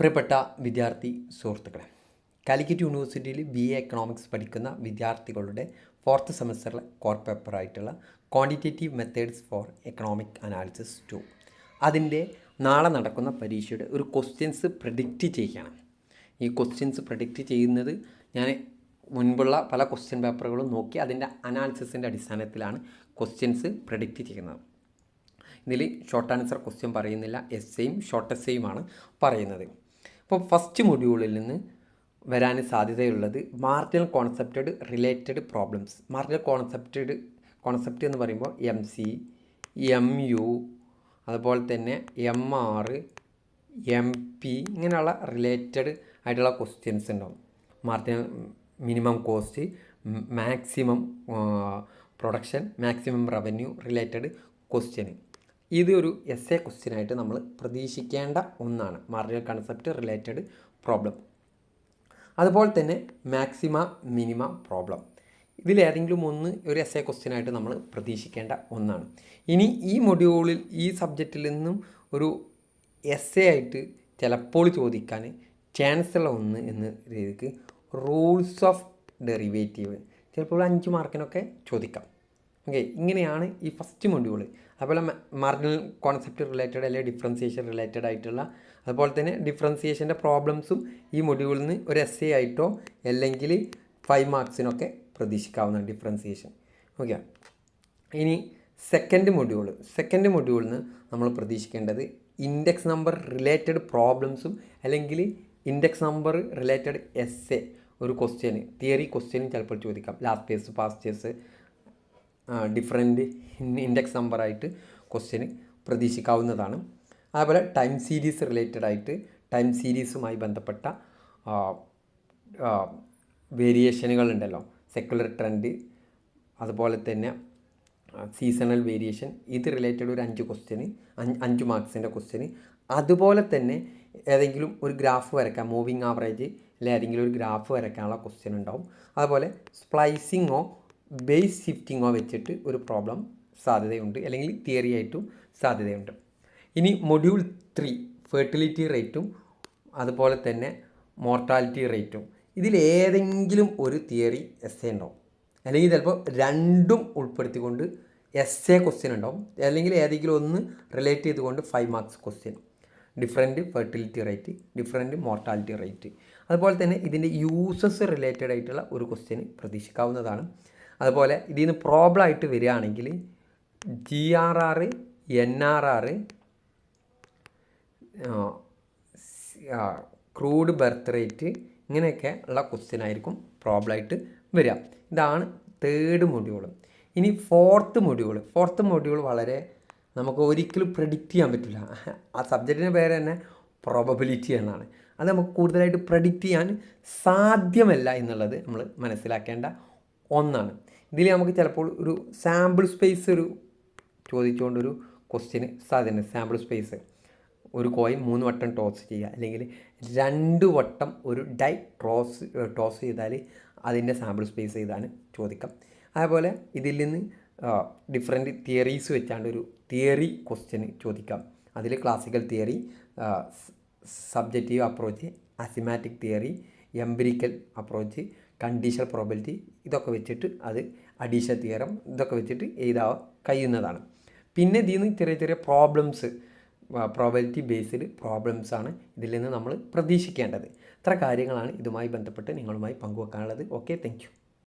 പ്രിയപ്പെട്ട വിദ്യാർത്ഥി സുഹൃത്തുക്കളെ, കാലിക്കറ്റ് യൂണിവേഴ്സിറ്റിയിൽ BA എക്കണോമിക്സ് പഠിക്കുന്ന വിദ്യാർത്ഥികളുടെ 4th സെമസ്റ്ററിലെ കോർ പേപ്പറായിട്ടുള്ള quantitative methods for economic analysis 2 അതിൻ്റെ നാളെ നടക്കുന്ന പരീക്ഷയുടെ ഒരു ക്വസ്റ്റ്യൻസ് പ്രെഡിക്റ്റ് ചെയ്യണം. ഈ ക്വസ്റ്റ്യൻസ് പ്രെഡിക്റ്റ് ചെയ്യുന്നത് ഞാൻ മുൻപുള്ള പല ക്വസ്റ്റ്യൻ പേപ്പറുകളും നോക്കി അതിൻ്റെ അനാലിസിസിൻ്റെ അടിസ്ഥാനത്തിലാണ് ക്വസ്റ്റ്യൻസ് പ്രെഡിക്റ്റ് ചെയ്യുന്നത്. ഇതിൽ ഷോർട്ട് ആൻസർ ക്വസ്റ്റ്യൻ പറയുന്നില്ല, എസ്സേയും ഷോർട്ട് എസ്സേയുമാണ് പറയുന്നത്. അപ്പോൾ ഫസ്റ്റ് മൊഡ്യൂളിൽ നിന്ന് വരാൻ സാധ്യതയുള്ളത് marginal concept related problems. Marginal concept എന്ന് പറയുമ്പോൾ MC, MU, അതുപോലെ തന്നെ MR, MP ഇങ്ങനെയുള്ള റിലേറ്റഡ് ആയിട്ടുള്ള ക്വസ്റ്റ്യൻസ് ഉണ്ടാവും. Marginal minimum cost, maximum production, maximum revenue related question. ഇത് ഒരു എസ്സേ ക്വസ്റ്റ്യനായിട്ട് നമ്മൾ പ്രതീക്ഷിക്കേണ്ട ഒന്നാണ്, മാർജിനൽ കൺസെപ്റ്റ് റിലേറ്റഡ് പ്രോബ്ലം. അതുപോലെ തന്നെ മാക്സിമ മിനിമ പ്രോബ്ലം, ഇതിലേതെങ്കിലും ഒന്ന് ഒരു എസ്സേ ക്വസ്റ്റ്യനായിട്ട് നമ്മൾ പ്രതീക്ഷിക്കേണ്ട ഒന്നാണ്. ഇനി ഈ മൊഡ്യൂളിൽ ഈ സബ്ജക്റ്റിൽ നിന്നും ഒരു എസ്സേ ആയിട്ട് ചിലപ്പോൾ ചോദിക്കാൻ ചാൻസ് ഉള്ള ഒന്ന് എന്ന രീതിക്ക് റൂൾസ് ഓഫ് ഡെറിവേറ്റീവ് ചിലപ്പോൾ 5 മാർക്കിനൊക്കെ ചോദിക്കാം. ഓക്കെ, ഇങ്ങനെയാണ് ഈ ഫസ്റ്റ് മൊഡ്യൂൾ. അതുപോലെ മാർജിനൽ കോൺസെപ്റ്റ് റിലേറ്റഡ് അല്ലെങ്കിൽ ഡിഫറൻസിയേഷൻ റിലേറ്റഡ് ആയിട്ടുള്ള, അതുപോലെ തന്നെ ഡിഫറൻസിയേഷൻ്റെ പ്രോബ്ലംസും ഈ മൊഡ്യൂളിൽ നിന്ന് ഒരു എസ്സേ ആയിട്ടോ അല്ലെങ്കിൽ 5 മാർക്സിനൊക്കെ പ്രതീക്ഷിക്കാവുന്ന ഡിഫറൻസിയേഷൻ. ഓക്കെ, ഇനി സെക്കൻഡ് മൊഡ്യൂളിൽ നിന്ന് നമ്മൾ പ്രതീക്ഷിക്കേണ്ടത് ഇൻഡെക്സ് നമ്പർ റിലേറ്റഡ് പ്രോബ്ലംസും അല്ലെങ്കിൽ ഇൻഡെക്സ് നമ്പർ റിലേറ്റഡ് എസ്സേ ഒരു ക്വസ്റ്റ്യന്, തിയറി ക്വസ്റ്റ്യനും ചിലപ്പോൾ ചോദിക്കാം. Last years, past years, different index നമ്പറായിട്ട് ക്വസ്റ്റ്യന് പ്രതീക്ഷിക്കാവുന്നതാണ്. അതുപോലെ ടൈം സീരീസ് റിലേറ്റഡ് ആയിട്ട് ടൈം സീരീസുമായി ബന്ധപ്പെട്ട വേരിയേഷനുകളുണ്ടല്ലോ, സെക്കുലർ ട്രെൻഡ്, അതുപോലെ തന്നെ സീസണൽ വേരിയേഷൻ, ഇത് റിലേറ്റഡ് ഒരു 5 ക്വസ്റ്റ്യന്, 5 മാർക്സിൻ്റെ ക്വസ്റ്റ്യന്. അതുപോലെ തന്നെ ഏതെങ്കിലും ഒരു ഗ്രാഫ് വരയ്ക്കാം, മൂവിങ് ആവറേജ് അല്ലെങ്കിൽ ഏതെങ്കിലും ഒരു ഗ്രാഫ് വരയ്ക്കാനുള്ള ക്വസ്റ്റ്യൻ ഉണ്ടാവും. അതുപോലെ സ്പ്ലൈസിങ്ങോ ബേസ് ഷിഫ്റ്റിങ്ങോ വെച്ചിട്ട് ഒരു പ്രോബ്ലം സാധ്യതയുണ്ട്, അല്ലെങ്കിൽ തിയറി ആയിട്ടും സാധ്യതയുണ്ട്. ഇനി മൊഡ്യൂൾ 3 ഫെർട്ടിലിറ്റി റേറ്റും അതുപോലെ തന്നെ മോർട്ടാലിറ്റി റേറ്റും, ഇതിലേതെങ്കിലും ഒരു തിയറി എസ്സേ ഉണ്ടാവും, അല്ലെങ്കിൽ ചിലപ്പോൾ രണ്ടും ഉൾപ്പെടുത്തിക്കൊണ്ട് എസ്സേ ക്വസ്റ്റ്യൻ ഉണ്ടാവും, അല്ലെങ്കിൽ ഏതെങ്കിലും ഒന്ന് റിലേറ്റ് ചെയ്തുകൊണ്ട് 5 marks question. Different fertility rate, different mortality rate, അതുപോലെ തന്നെ ഇതിൻ്റെ യൂസസ് റിലേറ്റഡ് ആയിട്ടുള്ള ഒരു ക്വസ്റ്റ്യൻ പ്രതീക്ഷിക്കാവുന്നതാണ്. അതുപോലെ ഇതിൽ നിന്ന് പ്രോബ്ലം ആയിട്ട് വരികയാണെങ്കിൽ GRR, NRR, crude birth rate, ഇങ്ങനെയൊക്കെ ഉള്ള ക്വസ്റ്റ്യൻ ആയിരിക്കും പ്രോബ്ലം ആയിട്ട് വരിക. ഇതാണ് തേർഡ് മൊഡ്യൂൾ. ഇനി ഫോർത്ത് മൊഡ്യൂൾ വളരെ നമുക്ക് ഒരിക്കലും പ്രെഡിക്റ്റ് ചെയ്യാൻ പറ്റില്ല. ആ സബ്ജക്റ്റിൻ്റെ പേര് തന്നെ പ്രോബബിലിറ്റി എന്നാണ്. അത് നമുക്ക് കൂടുതലായിട്ട് പ്രെഡിക്റ്റ് ചെയ്യാൻ സാധ്യമല്ല എന്നുള്ളത് നമ്മൾ മനസ്സിലാക്കേണ്ട ഒന്നാണ്. ഇതിൽ നമുക്ക് ചിലപ്പോൾ ഒരു സാമ്പിൾ സ്പേസ് ഒരു ചോദിച്ചുകൊണ്ടൊരു ക്വസ്റ്റ്യന് സാധ്യതയുണ്ട്. സാമ്പിൾ സ്പേസ്, ഒരു കോയിൻ 3 വട്ടം ടോസ് ചെയ്യുക, അല്ലെങ്കിൽ 2 വട്ടം ഒരു ഡൈ ടോസ് ചെയ്താൽ അതിൻ്റെ സാമ്പിൾ സ്പേസ് ചെയ്താണ് ചോദിക്കാം. അതുപോലെ ഇതിൽ നിന്ന് ഡിഫറെൻറ്റ് തിയറീസ് വെച്ചാണ്ട് ഒരു തിയറി ക്വസ്റ്റ്യന് ചോദിക്കാം. അതിൽ classical theory, subjective approach, axiomatic theory, empirical approach, conditional probability, ഇതൊക്കെ വെച്ചിട്ട് അത് അഡീഷണൽ തിയറം, ഇതൊക്കെ വെച്ചിട്ട് എഴുതാൻ കഴിയുന്നതാണ്. പിന്നെ ഇതിൽ നിന്ന് ചെറിയ ചെറിയ പ്രോബ്ലംസ്, പ്രോബബിലിറ്റി ബേസ്ഡ് പ്രോബ്ലംസാണ് ഇതിൽ നിന്ന് നമ്മൾ പ്രതീക്ഷിക്കേണ്ടത്. ഇത്ര കാര്യങ്ങളാണ് ഇതുമായി ബന്ധപ്പെട്ട് നിങ്ങളുമായി പങ്കുവെക്കാനുള്ളത്. Okay, thank you.